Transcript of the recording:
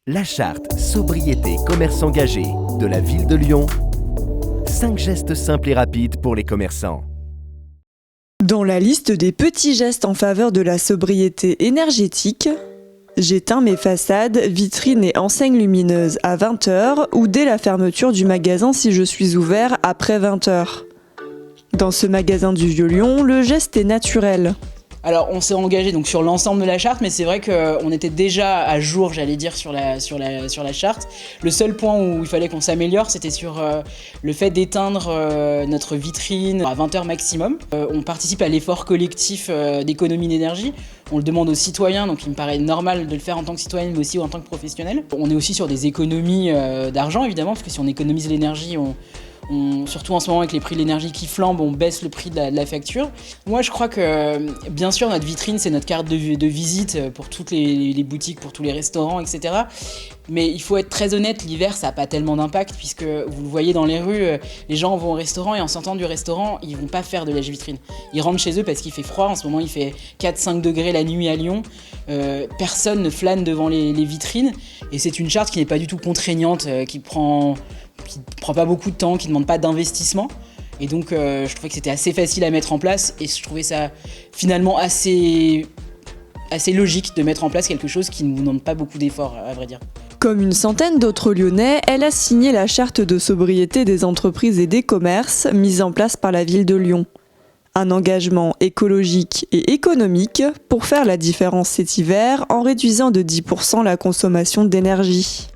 La charte Sobriété Commerce Engagé de la ville de Lyon. 5 gestes simples et rapides pour les commerçants. Dans la liste des petits gestes en faveur de la sobriété énergétique, j'éteins mes façades, vitrines et enseignes lumineuses à 20h ou dès la fermeture du magasin si je suis ouvert après 20h. Dans ce magasin du Vieux-Lyon, le geste est naturel. Alors on s'est engagé donc sur l'ensemble de la charte, mais c'est vrai qu'on était déjà à jour, j'allais dire, sur la charte. Le seul point où il fallait qu'on s'améliore, c'était sur le fait d'éteindre notre vitrine à 20h maximum. On participe à l'effort collectif d'économie d'énergie. On le demande aux citoyens, donc il me paraît normal de le faire en tant que citoyen, mais aussi en tant que professionnel. On est aussi sur des économies d'argent, évidemment, parce que si on économise l'énergie, surtout en ce moment avec les prix de l'énergie qui flambent, on baisse le prix de la facture. Moi je crois que bien sûr notre vitrine c'est notre carte de visite pour toutes les boutiques, pour tous les restaurants, etc. Mais il faut être très honnête, l'hiver ça n'a pas tellement d'impact puisque vous le voyez dans les rues, les gens vont au restaurant et en sortant du restaurant ils vont pas faire de lèche-vitrine. Ils rentrent chez eux parce qu'il fait froid, en ce moment il fait 4-5 degrés la nuit à Lyon. Personne ne flâne devant les vitrines et c'est une charte qui n'est pas du tout contraignante, qui prend pas beaucoup de temps, qui ne demande pas d'investissement. Et donc je trouvais que c'était assez facile à mettre en place et je trouvais ça finalement assez logique de mettre en place quelque chose qui ne nous demande pas beaucoup d'efforts, à vrai dire. Comme une centaine d'autres Lyonnais, elle a signé la charte de sobriété des entreprises et des commerces mise en place par la ville de Lyon. Un engagement écologique et économique pour faire la différence cet hiver en réduisant de 10% la consommation d'énergie.